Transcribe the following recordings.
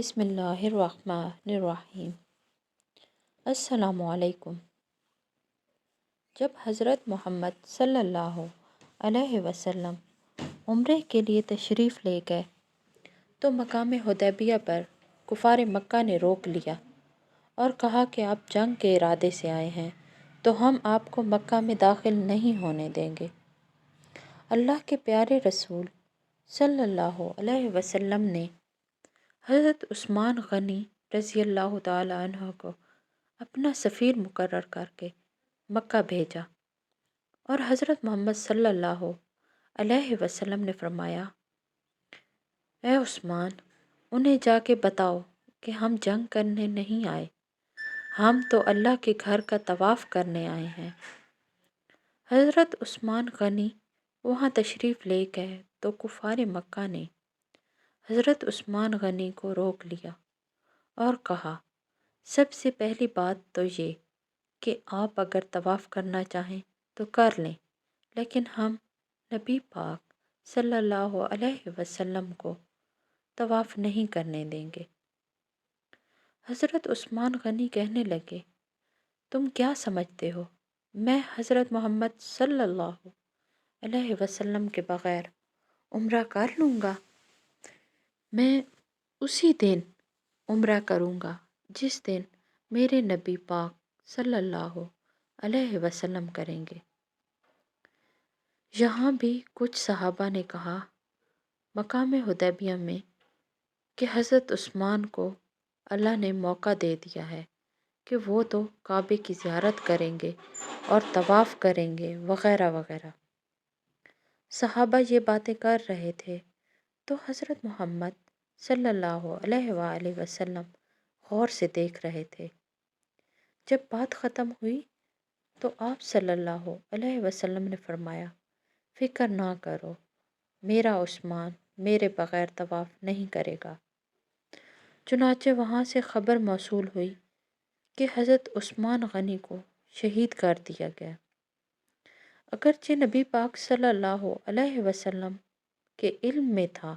بسم اللہ الرحمن الرحیم۔ السلام علیکم۔ جب حضرت محمد صلی اللہ علیہ وسلم عمرے کے لیے تشریف لے گئے تو مقام حدیبیہ پر کفار مکہ نے روک لیا اور کہا کہ آپ جنگ کے ارادے سے آئے ہیں تو ہم آپ کو مکہ میں داخل نہیں ہونے دیں گے۔ اللہ کے پیارے رسول صلی اللہ علیہ وسلم نے حضرت عثمان غنی رضی اللہ تعالی عنہ کو اپنا سفیر مقرر کر کے مکہ بھیجا اور حضرت محمد صلی اللہ علیہ وسلم نے فرمایا، اے عثمان، انہیں جا کے بتاؤ کہ ہم جنگ کرنے نہیں آئے، ہم تو اللہ کے گھر کا طواف کرنے آئے ہیں۔ حضرت عثمان غنی وہاں تشریف لے گئے تو کفار مکہ نے حضرت عثمان غنی کو روک لیا اور کہا، سب سے پہلی بات تو یہ کہ آپ اگر طواف کرنا چاہیں تو کر لیں، لیکن ہم نبی پاک صلی اللہ علیہ وسلم کو طواف نہیں کرنے دیں گے۔ حضرت عثمان غنی کہنے لگے، تم کیا سمجھتے ہو میں حضرت محمد صلی اللہ علیہ وسلم کے بغیر عمرہ کر لوں گا؟ میں اسی دن عمرہ کروں گا جس دن میرے نبی پاک صلی اللہ علیہ وسلم کریں گے۔ یہاں بھی کچھ صحابہ نے کہا مقام حدیبیہ میں کہ حضرت عثمان کو اللہ نے موقع دے دیا ہے کہ وہ تو کعبے کی زیارت کریں گے اور طواف کریں گے وغیرہ وغیرہ۔ صحابہ یہ باتیں کر رہے تھے تو حضرت محمد صلی اللہ علیہ وآلہ وسلم غور سے دیکھ رہے تھے۔ جب بات ختم ہوئی تو آپ صلی اللہ علیہ وسلم نے فرمایا، فکر نہ کرو، میرا عثمان میرے بغیر طواف نہیں کرے گا۔ چنانچہ وہاں سے خبر موصول ہوئی کہ حضرت عثمان غنی کو شہید کر دیا گیا۔ اگرچہ نبی پاک صلی اللہ علیہ وسلم کے علم میں تھا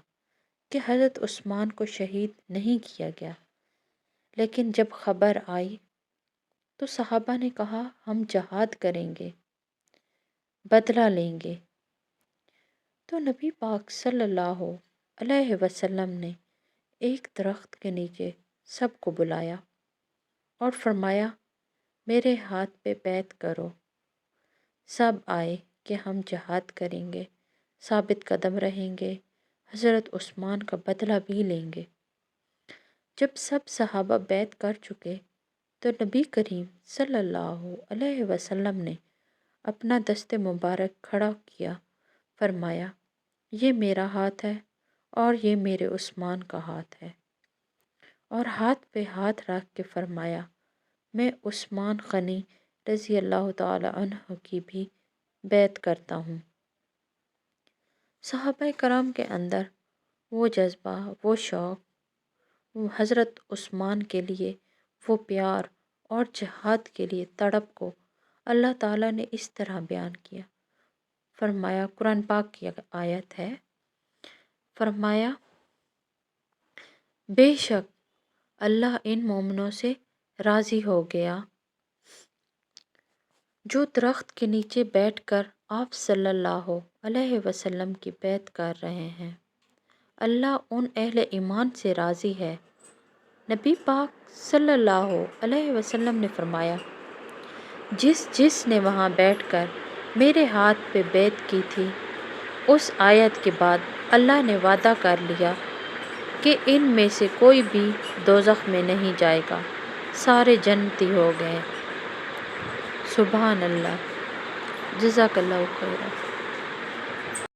کہ حضرت عثمان کو شہید نہیں کیا گیا، لیکن جب خبر آئی تو صحابہ نے کہا ہم جہاد کریں گے، بدلہ لیں گے۔ تو نبی پاک صلی اللہ علیہ وسلم نے ایک درخت کے نیچے سب کو بلایا اور فرمایا، میرے ہاتھ پہ بیعت کرو۔ سب آئے کہ ہم جہاد کریں گے، ثابت قدم رہیں گے، حضرت عثمان کا بدلہ بھی لیں گے۔ جب سب صحابہ بیعت کر چکے تو نبی کریم صلی اللہ علیہ وسلم نے اپنا دست مبارک کھڑا کیا، فرمایا، یہ میرا ہاتھ ہے اور یہ میرے عثمان کا ہاتھ ہے، اور ہاتھ پہ ہاتھ رکھ کے فرمایا، میں عثمان غنی رضی اللہ تعالی عنہ کی بھی بیعت کرتا ہوں۔ صحابہ کرام کے اندر وہ جذبہ، وہ شوق، وہ حضرت عثمان کے لیے وہ پیار اور جہاد کے لیے تڑپ کو اللہ تعالیٰ نے اس طرح بیان کیا۔ فرمایا، قرآن پاک کی آیت ہے، فرمایا، بے شک اللہ ان مومنوں سے راضی ہو گیا جو درخت کے نیچے بیٹھ کر آپ صلی اللہ علیہ وسلم کی بیعت کر رہے ہیں۔ اللہ ان اہل ایمان سے راضی ہے۔ نبی پاک صلی اللہ علیہ وسلم نے فرمایا، جس جس نے وہاں بیٹھ کر میرے ہاتھ پہ بیعت کی تھی، اس آیت کے بعد اللہ نے وعدہ کر لیا کہ ان میں سے کوئی بھی دوزخ میں نہیں جائے گا، سارے جنتی ہو گئے۔ سبحان اللہ، جزاک اللہ خیرہ۔